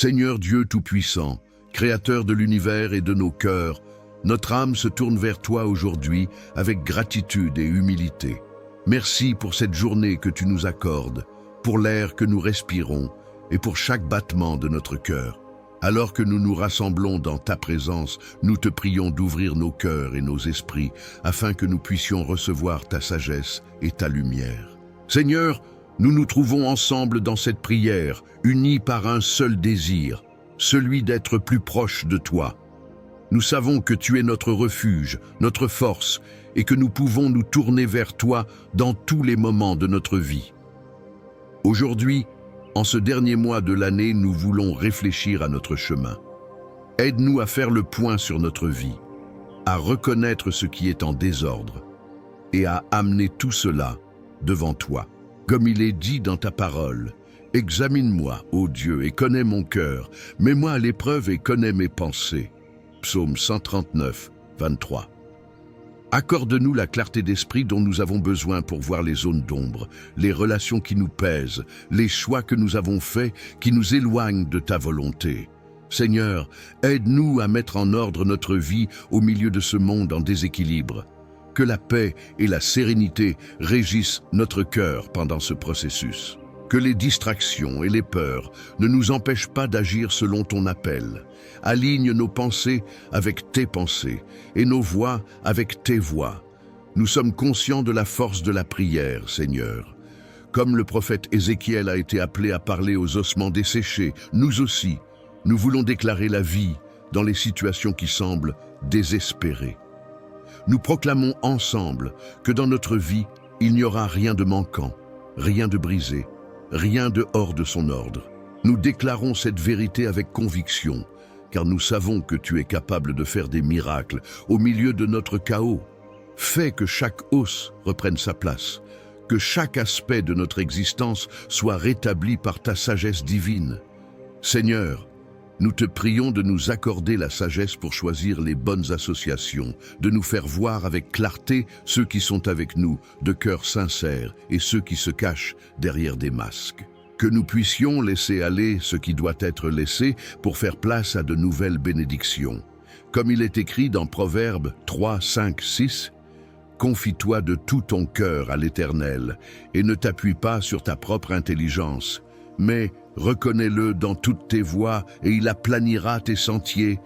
Seigneur Dieu Tout-Puissant, Créateur de l'univers et de nos cœurs, notre âme se tourne vers toi aujourd'hui avec gratitude et humilité. Merci pour cette journée que tu nous accordes, pour l'air que nous respirons et pour chaque battement de notre cœur. Alors que nous nous rassemblons dans ta présence, nous te prions d'ouvrir nos cœurs et nos esprits afin que nous puissions recevoir ta sagesse et ta lumière. Seigneur, nous nous trouvons ensemble dans cette prière, unis par un seul désir, celui d'être plus proche de toi. Nous savons que tu es notre refuge, notre force, et que nous pouvons nous tourner vers toi dans tous les moments de notre vie. Aujourd'hui, en ce dernier mois de l'année, nous voulons réfléchir à notre chemin. Aide-nous à faire le point sur notre vie, à reconnaître ce qui est en désordre et à amener tout cela devant toi. Comme il est dit dans ta parole, « Examine-moi, ô Dieu, et connais mon cœur, mets-moi à l'épreuve et connais mes pensées. » Psaume 139, 23. Accorde-nous la clarté d'esprit dont nous avons besoin pour voir les zones d'ombre, les relations qui nous pèsent, les choix que nous avons faits qui nous éloignent de ta volonté. Seigneur, aide-nous à mettre en ordre notre vie au milieu de ce monde en déséquilibre. Que la paix et la sérénité régissent notre cœur pendant ce processus. Que les distractions et les peurs ne nous empêchent pas d'agir selon ton appel. Aligne nos pensées avec tes pensées et nos voix avec tes voix. Nous sommes conscients de la force de la prière, Seigneur. Comme le prophète Ézéchiel a été appelé à parler aux ossements desséchés, nous aussi, nous voulons déclarer la vie dans les situations qui semblent désespérées. Nous proclamons ensemble que dans notre vie, il n'y aura rien de manquant, rien de brisé, rien de hors de son ordre. Nous déclarons cette vérité avec conviction, car nous savons que tu es capable de faire des miracles au milieu de notre chaos. Fais que chaque os reprenne sa place, que chaque aspect de notre existence soit rétabli par ta sagesse divine. Seigneur, nous te prions de nous accorder la sagesse pour choisir les bonnes associations, de nous faire voir avec clarté ceux qui sont avec nous, de cœur sincère, et ceux qui se cachent derrière des masques. Que nous puissions laisser aller ce qui doit être laissé pour faire place à de nouvelles bénédictions. Comme il est écrit dans Proverbes 3, 5, 6, « Confie-toi de tout ton cœur à l'Éternel et ne t'appuie pas sur ta propre intelligence, mais reconnais-le dans toutes tes voies et il aplanira tes sentiers. »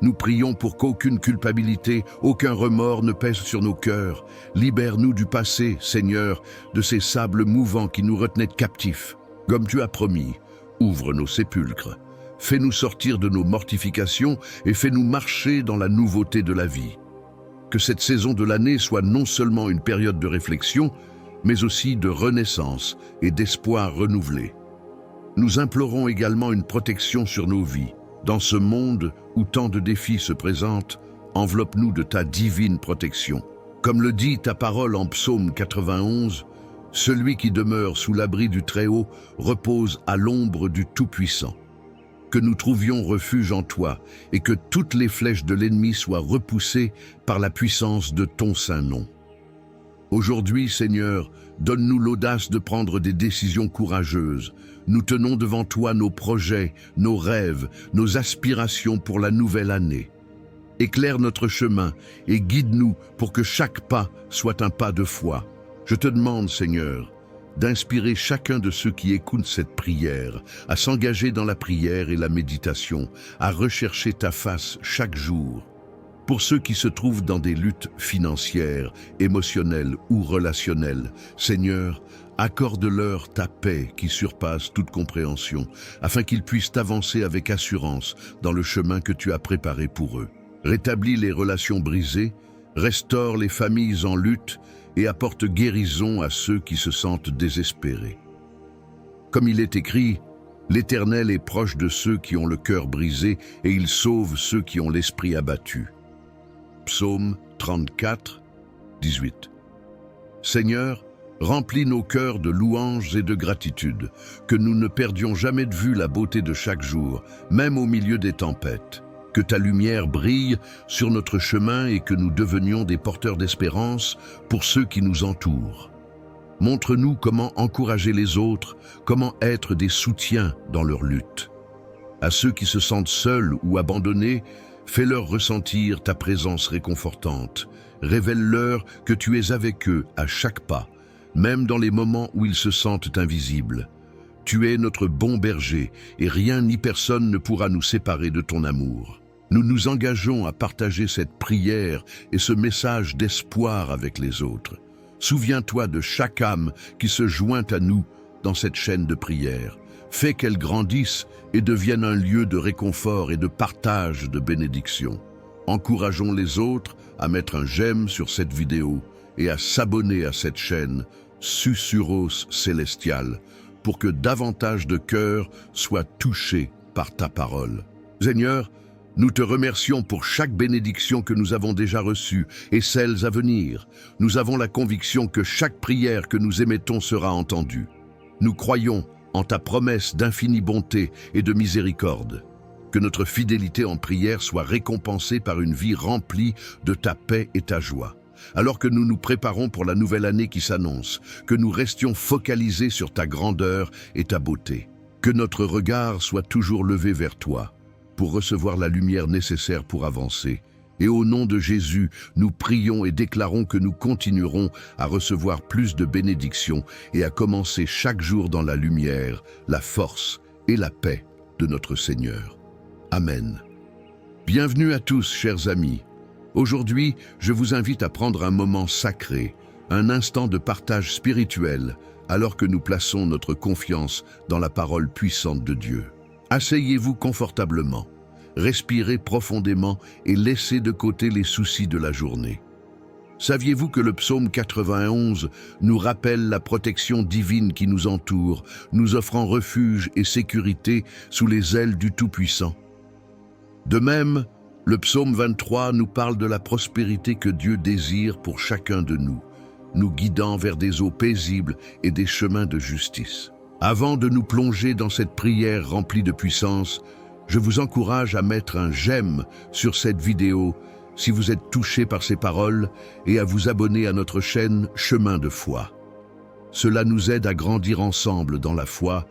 Nous prions pour qu'aucune culpabilité, aucun remords ne pèse sur nos cœurs. Libère-nous du passé, Seigneur, de ces sables mouvants qui nous retenaient captifs. Comme tu as promis, ouvre nos sépulcres. Fais-nous sortir de nos mortifications et fais-nous marcher dans la nouveauté de la vie. Que cette saison de l'année soit non seulement une période de réflexion, mais aussi de renaissance et d'espoir renouvelé. Nous implorons également une protection sur nos vies. Dans ce monde où tant de défis se présentent, enveloppe-nous de ta divine protection. Comme le dit ta parole en Psaume 91, « Celui qui demeure sous l'abri du Très-Haut repose à l'ombre du Tout-Puissant. » Que nous trouvions refuge en toi et que toutes les flèches de l'ennemi soient repoussées par la puissance de ton saint nom. Aujourd'hui, Seigneur, donne-nous l'audace de prendre des décisions courageuses. Nous tenons devant toi nos projets, nos rêves, nos aspirations pour la nouvelle année. Éclaire notre chemin et guide-nous pour que chaque pas soit un pas de foi. Je te demande, Seigneur, d'inspirer chacun de ceux qui écoutent cette prière, à s'engager dans la prière et la méditation, à rechercher ta face chaque jour. Pour ceux qui se trouvent dans des luttes financières, émotionnelles ou relationnelles, Seigneur, accorde-leur ta paix qui surpasse toute compréhension, afin qu'ils puissent avancer avec assurance dans le chemin que tu as préparé pour eux. Rétablis les relations brisées, restaure les familles en lutte et apporte guérison à ceux qui se sentent désespérés. Comme il est écrit, « L'Éternel est proche de ceux qui ont le cœur brisé et il sauve ceux qui ont l'esprit abattu. » Psaume 34, 18. Seigneur, remplis nos cœurs de louanges et de gratitude, que nous ne perdions jamais de vue la beauté de chaque jour, même au milieu des tempêtes. Que ta lumière brille sur notre chemin et que nous devenions des porteurs d'espérance pour ceux qui nous entourent. Montre-nous comment encourager les autres, comment être des soutiens dans leur lutte. À ceux qui se sentent seuls ou abandonnés, fais-leur ressentir ta présence réconfortante. Révèle-leur que tu es avec eux à chaque pas, même dans les moments où ils se sentent invisibles. Tu es notre bon berger et rien ni personne ne pourra nous séparer de ton amour. Nous nous engageons à partager cette prière et ce message d'espoir avec les autres. Souviens-toi de chaque âme qui se joint à nous dans cette chaîne de prière. Fais qu'elle grandisse et devienne un lieu de réconfort et de partage de bénédiction. Encourageons les autres à mettre un j'aime sur cette vidéo et à s'abonner à cette chaîne Susurros Célestial pour que davantage de cœurs soient touchés par ta parole. Seigneur, nous te remercions pour chaque bénédiction que nous avons déjà reçue et celles à venir. Nous avons la conviction que chaque prière que nous émettons sera entendue. Nous croyons en ta promesse d'infinie bonté et de miséricorde. Que notre fidélité en prière soit récompensée par une vie remplie de ta paix et ta joie. Alors que nous nous préparons pour la nouvelle année qui s'annonce, que nous restions focalisés sur ta grandeur et ta beauté. Que notre regard soit toujours levé vers toi, pour recevoir la lumière nécessaire pour avancer. Et au nom de Jésus, nous prions et déclarons que nous continuerons à recevoir plus de bénédictions et à commencer chaque jour dans la lumière, la force et la paix de notre Seigneur. Amen. Bienvenue à tous, chers amis. Aujourd'hui, je vous invite à prendre un moment sacré, un instant de partage spirituel, alors que nous plaçons notre confiance dans la parole puissante de Dieu. Asseyez-vous confortablement, respirez profondément et laissez de côté les soucis de la journée. Saviez-vous que le psaume 91 nous rappelle la protection divine qui nous entoure, nous offrant refuge et sécurité sous les ailes du Tout-Puissant? De même, le psaume 23 nous parle de la prospérité que Dieu désire pour chacun de nous, nous guidant vers des eaux paisibles et des chemins de justice. Avant de nous plonger dans cette prière remplie de puissance, je vous encourage à mettre un j'aime sur cette vidéo si vous êtes touché par ces paroles et à vous abonner à notre chaîne Chemin de foi. Cela nous aide à grandir ensemble dans la foi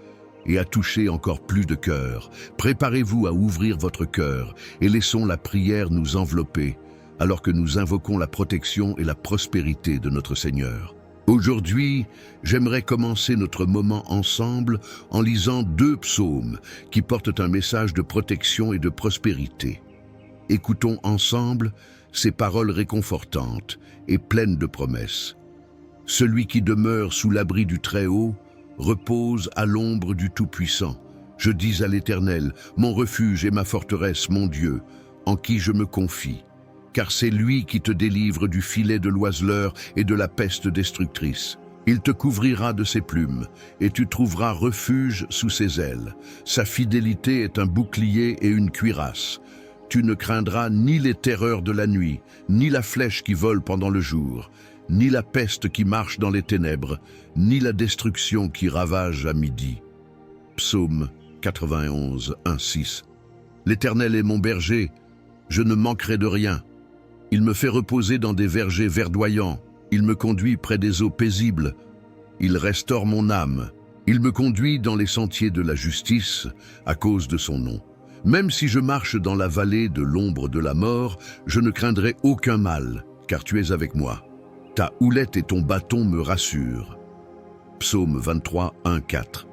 et à toucher encore plus de cœurs. Préparez-vous à ouvrir votre cœur et laissons la prière nous envelopper alors que nous invoquons la protection et la prospérité de notre Seigneur. Aujourd'hui, j'aimerais commencer notre moment ensemble en lisant 2 psaumes qui portent un message de protection et de prospérité. Écoutons ensemble ces paroles réconfortantes et pleines de promesses. Celui qui demeure sous l'abri du Très-Haut repose à l'ombre du Tout-Puissant. Je dis à l'Éternel, mon refuge et ma forteresse, mon Dieu, en qui je me confie. Car c'est lui qui te délivre du filet de l'oiseleur et de la peste destructrice. Il te couvrira de ses plumes, et tu trouveras refuge sous ses ailes. Sa fidélité est un bouclier et une cuirasse. Tu ne craindras ni les terreurs de la nuit, ni la flèche qui vole pendant le jour, ni la peste qui marche dans les ténèbres, ni la destruction qui ravage à midi. Psaume 91, 1-6. L'Éternel est mon berger, je ne manquerai de rien. Il me fait reposer dans des vergers verdoyants, il me conduit près des eaux paisibles, il restaure mon âme, il me conduit dans les sentiers de la justice à cause de son nom. Même si je marche dans la vallée de l'ombre de la mort, je ne craindrai aucun mal, car tu es avec moi. Ta houlette et ton bâton me rassurent. Psaume 23, 1-4.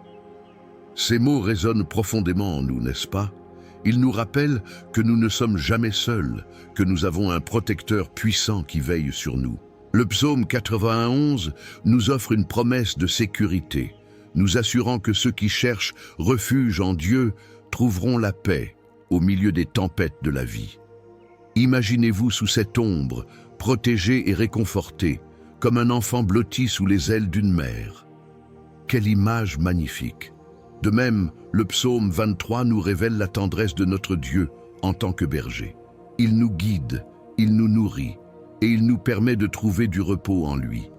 Ces mots résonnent profondément en nous, n'est-ce pas? Ils nous rappellent que nous ne sommes jamais seuls, que nous avons un protecteur puissant qui veille sur nous. Le psaume 91 nous offre une promesse de sécurité, nous assurant que ceux qui cherchent refuge en Dieu trouveront la paix au milieu des tempêtes de la vie. Imaginez-vous sous cette ombre, protégé et réconforté, comme un enfant blotti sous les ailes d'une mère. Quelle image magnifique! De même, le psaume 23 nous révèle la tendresse de notre Dieu en tant que berger. Il nous guide, il nous nourrit et il nous permet de trouver du repos en lui.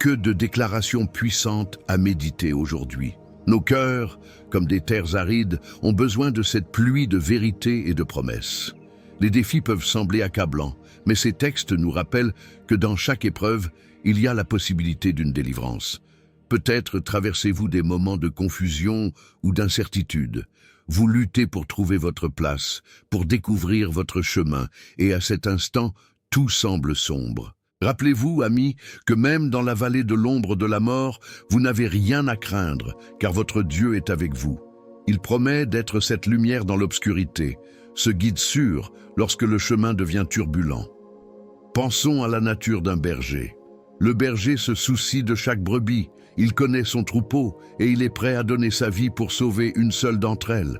Que de déclarations puissantes à méditer aujourd'hui. Nos cœurs, comme des terres arides, ont besoin de cette pluie de vérité et de promesses. Les défis peuvent sembler accablants, mais ces textes nous rappellent que dans chaque épreuve, il y a la possibilité d'une délivrance. Peut-être traversez-vous des moments de confusion ou d'incertitude. Vous luttez pour trouver votre place, pour découvrir votre chemin, et à cet instant, tout semble sombre. Rappelez-vous, amis, que même dans la vallée de l'ombre de la mort, vous n'avez rien à craindre, car votre Dieu est avec vous. Il promet d'être cette lumière dans l'obscurité, ce guide sûr lorsque le chemin devient turbulent. Pensons à la nature d'un berger. Le berger se soucie de chaque brebis, il connaît son troupeau et il est prêt à donner sa vie pour sauver une seule d'entre elles.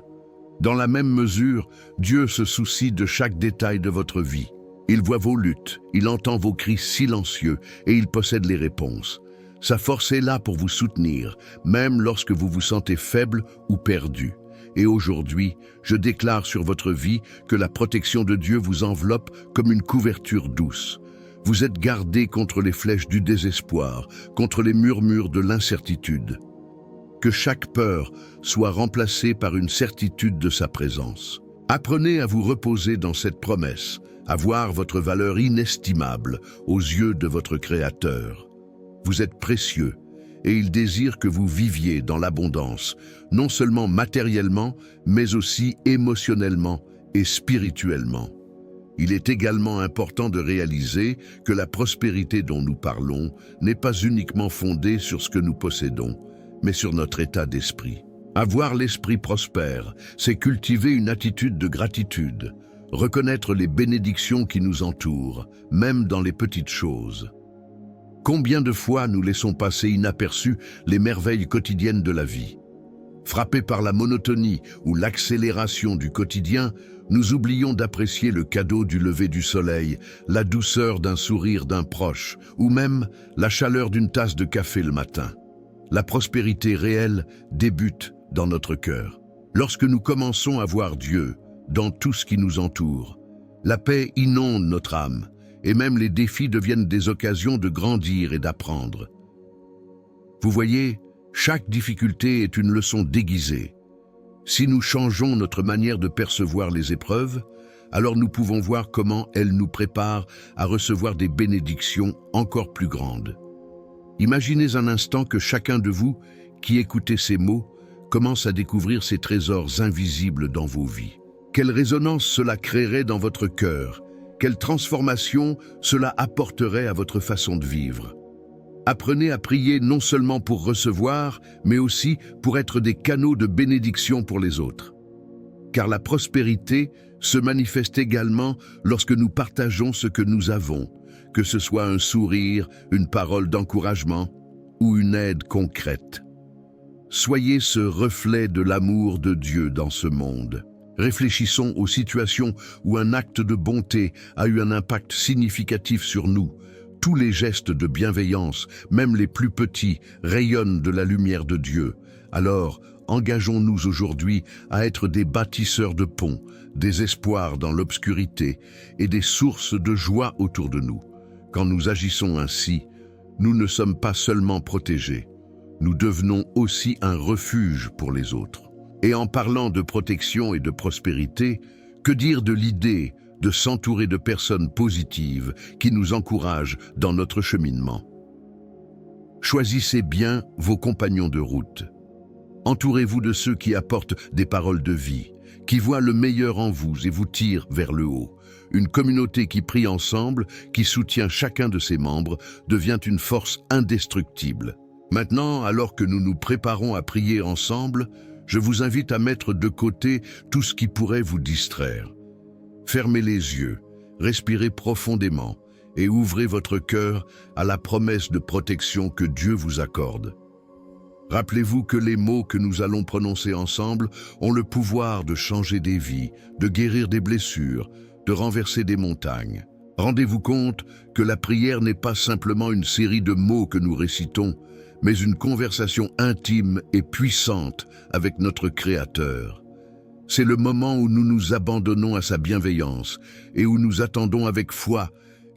Dans la même mesure, Dieu se soucie de chaque détail de votre vie. Il voit vos luttes, il entend vos cris silencieux et il possède les réponses. Sa force est là pour vous soutenir, même lorsque vous vous sentez faible ou perdu. Et aujourd'hui, je déclare sur votre vie que la protection de Dieu vous enveloppe comme une couverture douce. Vous êtes gardé contre les flèches du désespoir, contre les murmures de l'incertitude. Que chaque peur soit remplacée par une certitude de sa présence. Apprenez à vous reposer dans cette promesse, à voir votre valeur inestimable aux yeux de votre Créateur. Vous êtes précieux et il désire que vous viviez dans l'abondance, non seulement matériellement, mais aussi émotionnellement et spirituellement. Il est également important de réaliser que la prospérité dont nous parlons n'est pas uniquement fondée sur ce que nous possédons, mais sur notre état d'esprit. Avoir l'esprit prospère, c'est cultiver une attitude de gratitude, reconnaître les bénédictions qui nous entourent, même dans les petites choses. Combien de fois nous laissons passer inaperçues les merveilles quotidiennes de la vie? Frappés par la monotonie ou l'accélération du quotidien, nous oublions d'apprécier le cadeau du lever du soleil, la douceur d'un sourire d'un proche, ou même la chaleur d'une tasse de café le matin. La prospérité réelle débute dans notre cœur. Lorsque nous commençons à voir Dieu dans tout ce qui nous entoure, la paix inonde notre âme, et même les défis deviennent des occasions de grandir et d'apprendre. Vous voyez, chaque difficulté est une leçon déguisée. Si nous changeons notre manière de percevoir les épreuves, alors nous pouvons voir comment elles nous préparent à recevoir des bénédictions encore plus grandes. Imaginez un instant que chacun de vous, qui écoutez ces mots, commence à découvrir ces trésors invisibles dans vos vies. Quelle résonance cela créerait dans votre cœur? Quelle transformation cela apporterait à votre façon de vivre? Apprenez à prier non seulement pour recevoir, mais aussi pour être des canaux de bénédiction pour les autres. Car la prospérité se manifeste également lorsque nous partageons ce que nous avons, que ce soit un sourire, une parole d'encouragement ou une aide concrète. Soyez ce reflet de l'amour de Dieu dans ce monde. Réfléchissons aux situations où un acte de bonté a eu un impact significatif sur nous. Tous les gestes de bienveillance, même les plus petits, rayonnent de la lumière de Dieu. Alors, engageons-nous aujourd'hui à être des bâtisseurs de ponts, des espoirs dans l'obscurité et des sources de joie autour de nous. Quand nous agissons ainsi, nous ne sommes pas seulement protégés, nous devenons aussi un refuge pour les autres. Et en parlant de protection et de prospérité, que dire de l'idée de s'entourer de personnes positives qui nous encouragent dans notre cheminement? Choisissez bien vos compagnons de route. Entourez-vous de ceux qui apportent des paroles de vie, qui voient le meilleur en vous et vous tirent vers le haut. Une communauté qui prie ensemble, qui soutient chacun de ses membres, devient une force indestructible. Maintenant, alors que nous nous préparons à prier ensemble, je vous invite à mettre de côté tout ce qui pourrait vous distraire. Fermez les yeux, respirez profondément et ouvrez votre cœur à la promesse de protection que Dieu vous accorde. Rappelez-vous que les mots que nous allons prononcer ensemble ont le pouvoir de changer des vies, de guérir des blessures, de renverser des montagnes. Rendez-vous compte que la prière n'est pas simplement une série de mots que nous récitons, mais une conversation intime et puissante avec notre Créateur. C'est le moment où nous nous abandonnons à sa bienveillance et où nous attendons avec foi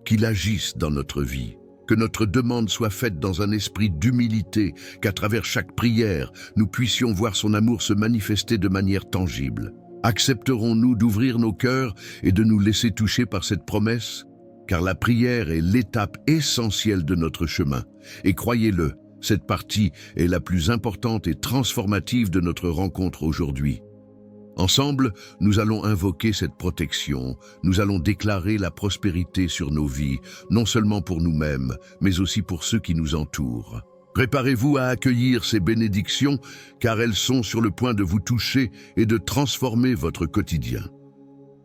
qu'il agisse dans notre vie. Que notre demande soit faite dans un esprit d'humilité, qu'à travers chaque prière, nous puissions voir son amour se manifester de manière tangible. Accepterons-nous d'ouvrir nos cœurs et de nous laisser toucher par cette promesse? Car la prière est l'étape essentielle de notre chemin. Et croyez-le, cette partie est la plus importante et transformative de notre rencontre aujourd'hui. Ensemble, nous allons invoquer cette protection, nous allons déclarer la prospérité sur nos vies, non seulement pour nous-mêmes, mais aussi pour ceux qui nous entourent. Préparez-vous à accueillir ces bénédictions, car elles sont sur le point de vous toucher et de transformer votre quotidien.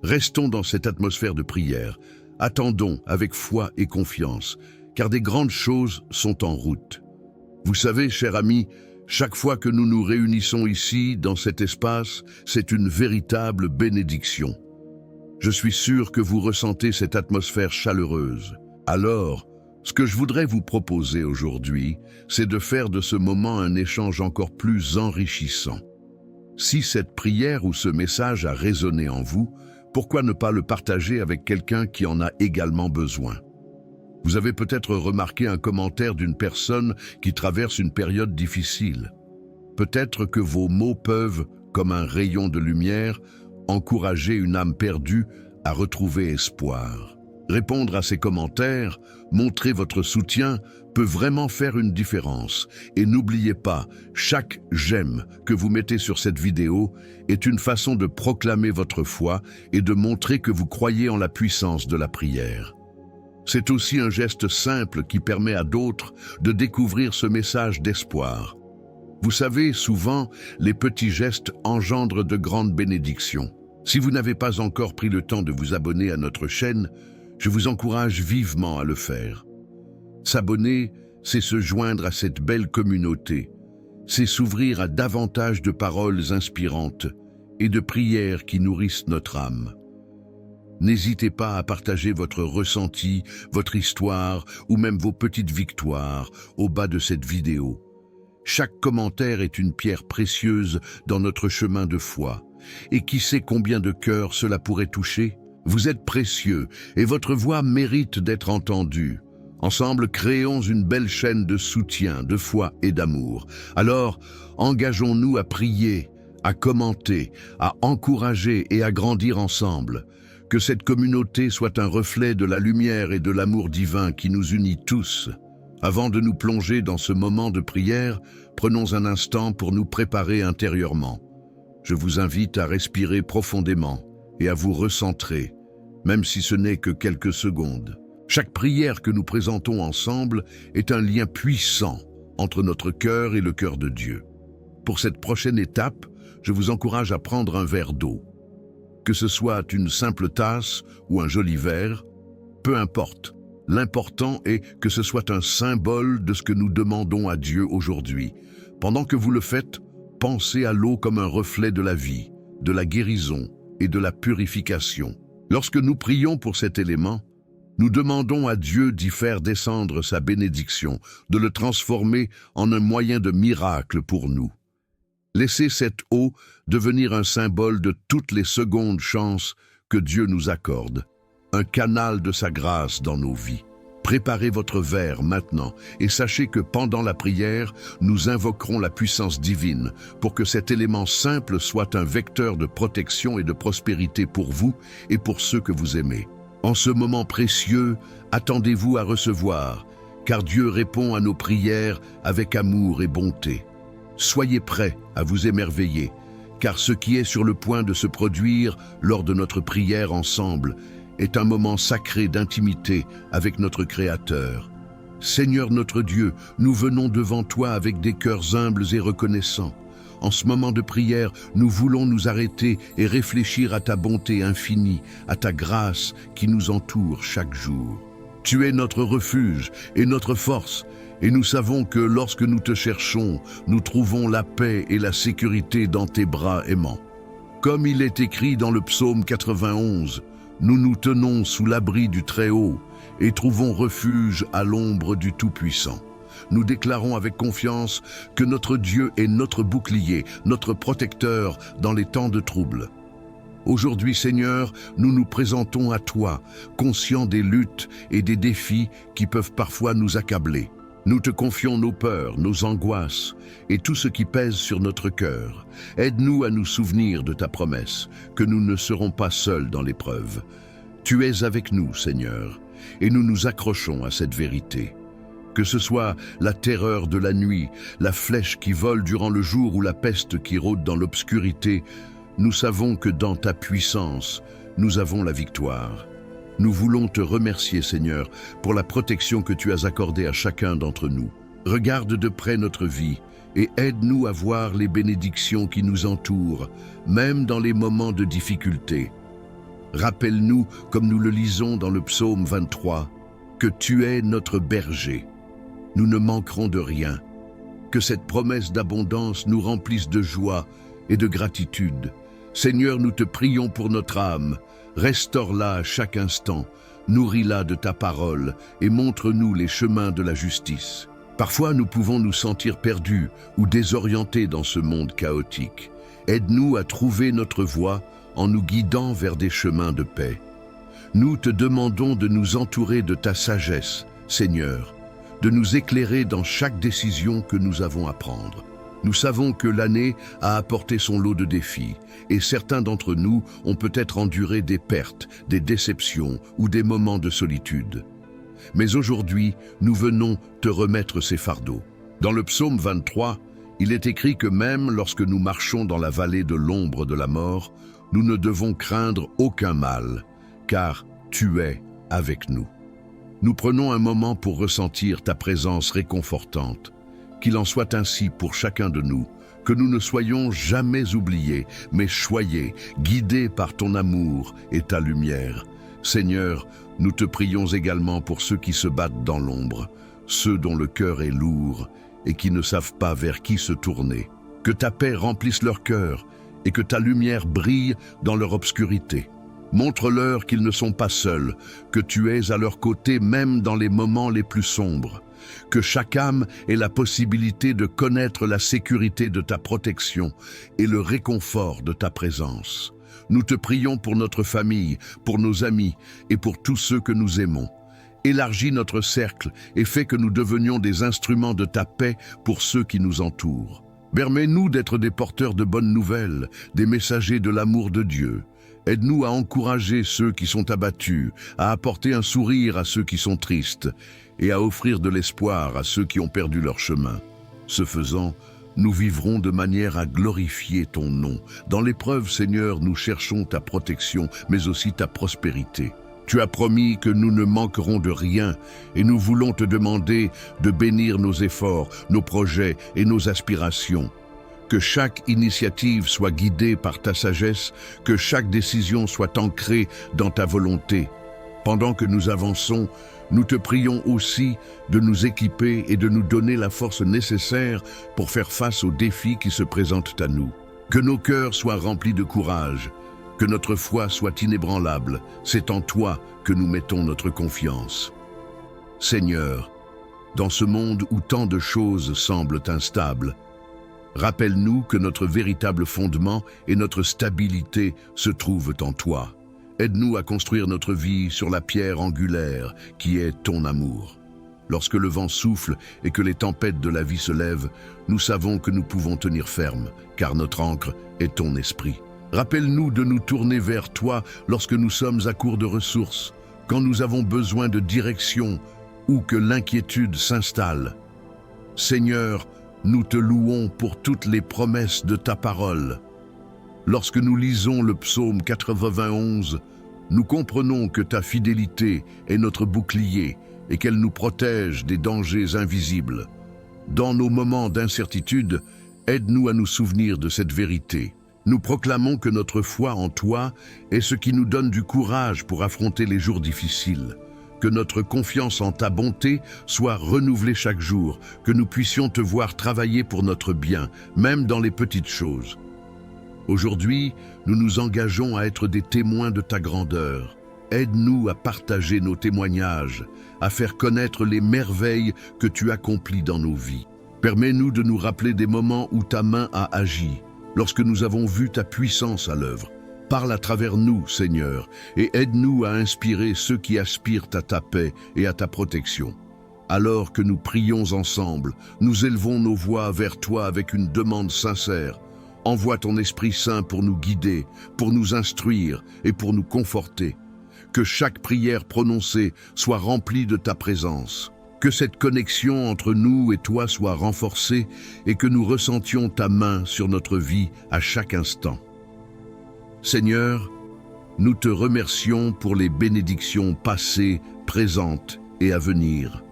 Restons dans cette atmosphère de prière, attendons avec foi et confiance, car des grandes choses sont en route. Vous savez, chers amis, chaque fois que nous nous réunissons ici, dans cet espace, c'est une véritable bénédiction. Je suis sûr que vous ressentez cette atmosphère chaleureuse. Alors, ce que je voudrais vous proposer aujourd'hui, c'est de faire de ce moment un échange encore plus enrichissant. Si cette prière ou ce message a résonné en vous, pourquoi ne pas le partager avec quelqu'un qui en a également besoin? Vous avez peut-être remarqué un commentaire d'une personne qui traverse une période difficile. Peut-être que vos mots peuvent, comme un rayon de lumière, encourager une âme perdue à retrouver espoir. Répondre à ces commentaires, montrer votre soutien, peut vraiment faire une différence. Et n'oubliez pas, chaque j'aime que vous mettez sur cette vidéo est une façon de proclamer votre foi et de montrer que vous croyez en la puissance de la prière. C'est aussi un geste simple qui permet à d'autres de découvrir ce message d'espoir. Vous savez, souvent, les petits gestes engendrent de grandes bénédictions. Si vous n'avez pas encore pris le temps de vous abonner à notre chaîne, je vous encourage vivement à le faire. S'abonner, c'est se joindre à cette belle communauté. C'est s'ouvrir à davantage de paroles inspirantes et de prières qui nourrissent notre âme. N'hésitez pas à partager votre ressenti, votre histoire ou même vos petites victoires au bas de cette vidéo. Chaque commentaire est une pierre précieuse dans notre chemin de foi. Et qui sait combien de cœurs cela pourrait toucher? Vous êtes précieux et votre voix mérite d'être entendue. Ensemble, créons une belle chaîne de soutien, de foi et d'amour. Alors, engageons-nous à prier, à commenter, à encourager et à grandir ensemble. Que cette communauté soit un reflet de la lumière et de l'amour divin qui nous unit tous. Avant de nous plonger dans ce moment de prière, prenons un instant pour nous préparer intérieurement. Je vous invite à respirer profondément et à vous recentrer, même si ce n'est que quelques secondes. Chaque prière que nous présentons ensemble est un lien puissant entre notre cœur et le cœur de Dieu. Pour cette prochaine étape, je vous encourage à prendre un verre d'eau. Que ce soit une simple tasse ou un joli verre, peu importe. L'important est que ce soit un symbole de ce que nous demandons à Dieu aujourd'hui. Pendant que vous le faites, pensez à l'eau comme un reflet de la vie, de la guérison et de la purification. Lorsque nous prions pour cet élément, nous demandons à Dieu d'y faire descendre sa bénédiction, de le transformer en un moyen de miracle pour nous. Laissez cette eau devenir un symbole de toutes les secondes chances que Dieu nous accorde, un canal de sa grâce dans nos vies. Préparez votre verre maintenant et sachez que pendant la prière, nous invoquerons la puissance divine pour que cet élément simple soit un vecteur de protection et de prospérité pour vous et pour ceux que vous aimez. En ce moment précieux, attendez-vous à recevoir, car Dieu répond à nos prières avec amour et bonté. Soyez prêts à vous émerveiller, car ce qui est sur le point de se produire lors de notre prière ensemble est un moment sacré d'intimité avec notre Créateur. Seigneur notre Dieu, nous venons devant toi avec des cœurs humbles et reconnaissants. En ce moment de prière, nous voulons nous arrêter et réfléchir à ta bonté infinie, à ta grâce qui nous entoure chaque jour. Tu es notre refuge et notre force, et nous savons que lorsque nous te cherchons, nous trouvons la paix et la sécurité dans tes bras aimants. Comme il est écrit dans le psaume 91, nous nous tenons sous l'abri du Très-Haut et trouvons refuge à l'ombre du Tout-Puissant. Nous déclarons avec confiance que notre Dieu est notre bouclier, notre protecteur dans les temps de trouble. Aujourd'hui, Seigneur, nous nous présentons à toi, conscients des luttes et des défis qui peuvent parfois nous accabler. Nous te confions nos peurs, nos angoisses et tout ce qui pèse sur notre cœur. Aide-nous à nous souvenir de ta promesse, que nous ne serons pas seuls dans l'épreuve. Tu es avec nous, Seigneur, et nous nous accrochons à cette vérité. Que ce soit la terreur de la nuit, la flèche qui vole durant le jour ou la peste qui rôde dans l'obscurité, nous savons que dans ta puissance, nous avons la victoire. Nous voulons te remercier, Seigneur, pour la protection que tu as accordée à chacun d'entre nous. Regarde de près notre vie et aide-nous à voir les bénédictions qui nous entourent, même dans les moments de difficulté. Rappelle-nous, comme nous le lisons dans le psaume 23, que tu es notre berger. Nous ne manquerons de rien. Que cette promesse d'abondance nous remplisse de joie et de gratitude. Seigneur, nous te prions pour notre âme. Restaure-la à chaque instant, nourris-la de ta parole et montre-nous les chemins de la justice. Parfois, nous pouvons nous sentir perdus ou désorientés dans ce monde chaotique. Aide-nous à trouver notre voie en nous guidant vers des chemins de paix. Nous te demandons de nous entourer de ta sagesse, Seigneur, de nous éclairer dans chaque décision que nous avons à prendre. Nous savons que l'année a apporté son lot de défis, et certains d'entre nous ont peut-être enduré des pertes, des déceptions ou des moments de solitude. Mais aujourd'hui, nous venons te remettre ces fardeaux. Dans le psaume 23, il est écrit que même lorsque nous marchons dans la vallée de l'ombre de la mort, nous ne devons craindre aucun mal, car tu es avec nous. Nous prenons un moment pour ressentir ta présence réconfortante. Qu'il en soit ainsi pour chacun de nous, que nous ne soyons jamais oubliés, mais choyés, guidés par ton amour et ta lumière. Seigneur, nous te prions également pour ceux qui se battent dans l'ombre, ceux dont le cœur est lourd et qui ne savent pas vers qui se tourner. Que ta paix remplisse leur cœur et que ta lumière brille dans leur obscurité. Montre-leur qu'ils ne sont pas seuls, que tu es à leur côté même dans les moments les plus sombres. Que chaque âme ait la possibilité de connaître la sécurité de ta protection et le réconfort de ta présence. Nous te prions pour notre famille, pour nos amis et pour tous ceux que nous aimons. Élargis notre cercle et fais que nous devenions des instruments de ta paix pour ceux qui nous entourent. Permets-nous d'être des porteurs de bonnes nouvelles, des messagers de l'amour de Dieu. Aide-nous à encourager ceux qui sont abattus, à apporter un sourire à ceux qui sont tristes et à offrir de l'espoir à ceux qui ont perdu leur chemin. Ce faisant, nous vivrons de manière à glorifier ton nom. Dans l'épreuve, Seigneur, nous cherchons ta protection, mais aussi ta prospérité. Tu as promis que nous ne manquerons de rien et nous voulons te demander de bénir nos efforts, nos projets et nos aspirations. Que chaque initiative soit guidée par ta sagesse, que chaque décision soit ancrée dans ta volonté. Pendant que nous avançons, nous te prions aussi de nous équiper et de nous donner la force nécessaire pour faire face aux défis qui se présentent à nous. Que nos cœurs soient remplis de courage, que notre foi soit inébranlable. C'est en toi que nous mettons notre confiance. Seigneur, dans ce monde où tant de choses semblent instables, rappelle-nous que notre véritable fondement et notre stabilité se trouvent en toi. Aide-nous à construire notre vie sur la pierre angulaire qui est ton amour. Lorsque le vent souffle et que les tempêtes de la vie se lèvent, nous savons que nous pouvons tenir ferme, car notre ancre est ton esprit. Rappelle-nous de nous tourner vers toi lorsque nous sommes à court de ressources, quand nous avons besoin de direction ou que l'inquiétude s'installe. Seigneur, nous te louons pour toutes les promesses de ta parole. Lorsque nous lisons le psaume 91, nous comprenons que ta fidélité est notre bouclier et qu'elle nous protège des dangers invisibles. Dans nos moments d'incertitude, aide-nous à nous souvenir de cette vérité. Nous proclamons que notre foi en toi est ce qui nous donne du courage pour affronter les jours difficiles. Que notre confiance en ta bonté soit renouvelée chaque jour, que nous puissions te voir travailler pour notre bien, même dans les petites choses. Aujourd'hui, nous nous engageons à être des témoins de ta grandeur. Aide-nous à partager nos témoignages, à faire connaître les merveilles que tu accomplis dans nos vies. Permets-nous de nous rappeler des moments où ta main a agi, lorsque nous avons vu ta puissance à l'œuvre. Parle à travers nous, Seigneur, et aide-nous à inspirer ceux qui aspirent à ta paix et à ta protection. Alors que nous prions ensemble, nous élevons nos voix vers toi avec une demande sincère. Envoie ton Esprit Saint pour nous guider, pour nous instruire et pour nous conforter. Que chaque prière prononcée soit remplie de ta présence. Que cette connexion entre nous et toi soit renforcée et que nous ressentions ta main sur notre vie à chaque instant. Seigneur, nous te remercions pour les bénédictions passées, présentes et à venir.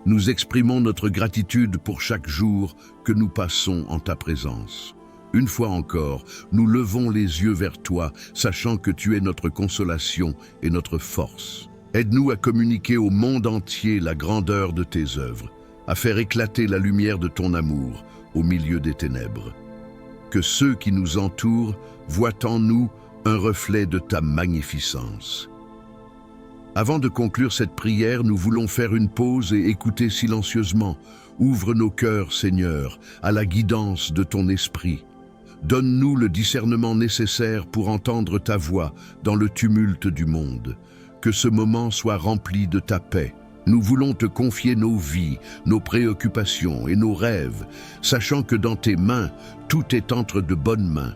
Nous exprimons notre gratitude pour chaque jour que nous passons en ta présence. Une fois encore, nous levons les yeux vers toi, sachant que tu es notre consolation et notre force. Aide-nous à communiquer au monde entier la grandeur de tes œuvres, à faire éclater la lumière de ton amour au milieu des ténèbres. Que ceux qui nous entourent voient en nous un reflet de ta magnificence. Avant de conclure cette prière, nous voulons faire une pause et écouter silencieusement. Ouvre nos cœurs, Seigneur, à la guidance de ton esprit. Donne-nous le discernement nécessaire pour entendre ta voix dans le tumulte du monde. Que ce moment soit rempli de ta paix. Nous voulons te confier nos vies, nos préoccupations et nos rêves, sachant que dans tes mains, tout est entre de bonnes mains.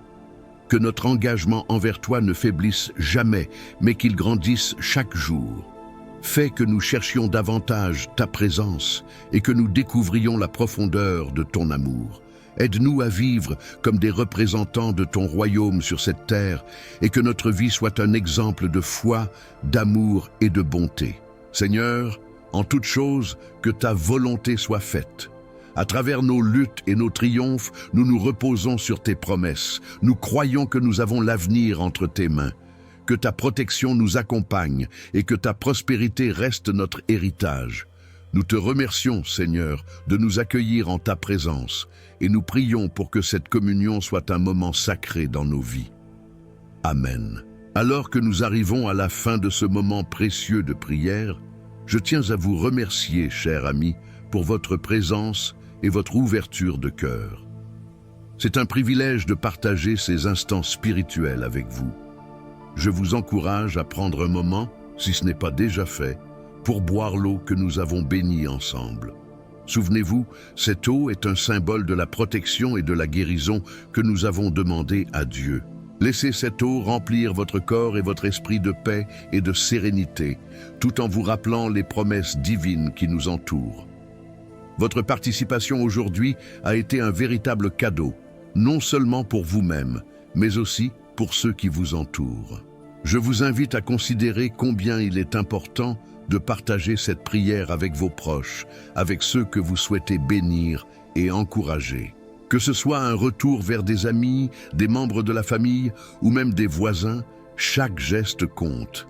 Que notre engagement envers toi ne faiblisse jamais, mais qu'il grandisse chaque jour. Fais que nous cherchions davantage ta présence et que nous découvrions la profondeur de ton amour. Aide-nous à vivre comme des représentants de ton royaume sur cette terre et que notre vie soit un exemple de foi, d'amour et de bonté. Seigneur, en toute chose, que ta volonté soit faite. À travers nos luttes et nos triomphes, nous nous reposons sur tes promesses. Nous croyons que nous avons l'avenir entre tes mains. Que ta protection nous accompagne et que ta prospérité reste notre héritage. Nous te remercions, Seigneur, de nous accueillir en ta présence et nous prions pour que cette communion soit un moment sacré dans nos vies. Amen. Alors que nous arrivons à la fin de ce moment précieux de prière, je tiens à vous remercier, chers amis, pour votre présence et votre ouverture de cœur. C'est un privilège de partager ces instants spirituels avec vous. Je vous encourage à prendre un moment, si ce n'est pas déjà fait, pour boire l'eau que nous avons bénie ensemble. Souvenez-vous, cette eau est un symbole de la protection et de la guérison que nous avons demandé à Dieu. Laissez cette eau remplir votre corps et votre esprit de paix et de sérénité, tout en vous rappelant les promesses divines qui nous entourent. Votre participation aujourd'hui a été un véritable cadeau, non seulement pour vous-même, mais aussi pour ceux qui vous entourent. Je vous invite à considérer combien il est important de partager cette prière avec vos proches, avec ceux que vous souhaitez bénir et encourager. Que ce soit un retour vers des amis, des membres de la famille ou même des voisins, chaque geste compte.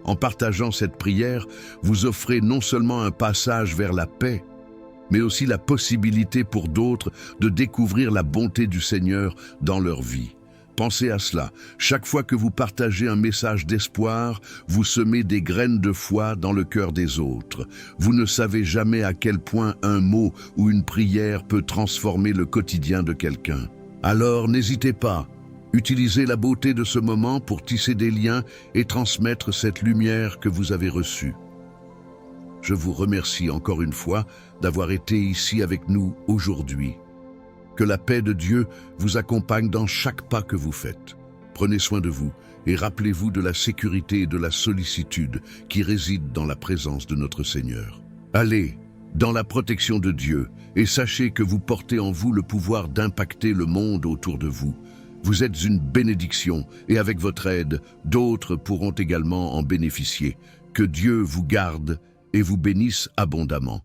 En partageant cette prière, vous offrez non seulement un passage vers la paix, mais aussi la possibilité pour d'autres de découvrir la bonté du Seigneur dans leur vie. Pensez à cela. Chaque fois que vous partagez un message d'espoir, vous semez des graines de foi dans le cœur des autres. Vous ne savez jamais à quel point un mot ou une prière peut transformer le quotidien de quelqu'un. Alors n'hésitez pas. Utilisez la beauté de ce moment pour tisser des liens et transmettre cette lumière que vous avez reçue. Je vous remercie encore une fois d'avoir été ici avec nous aujourd'hui. Que la paix de Dieu vous accompagne dans chaque pas que vous faites. Prenez soin de vous et rappelez-vous de la sécurité et de la sollicitude qui résident dans la présence de notre Seigneur. Allez dans la protection de Dieu et sachez que vous portez en vous le pouvoir d'impacter le monde autour de vous. Vous êtes une bénédiction et avec votre aide, d'autres pourront également en bénéficier. Que Dieu vous garde et vous bénisse abondamment.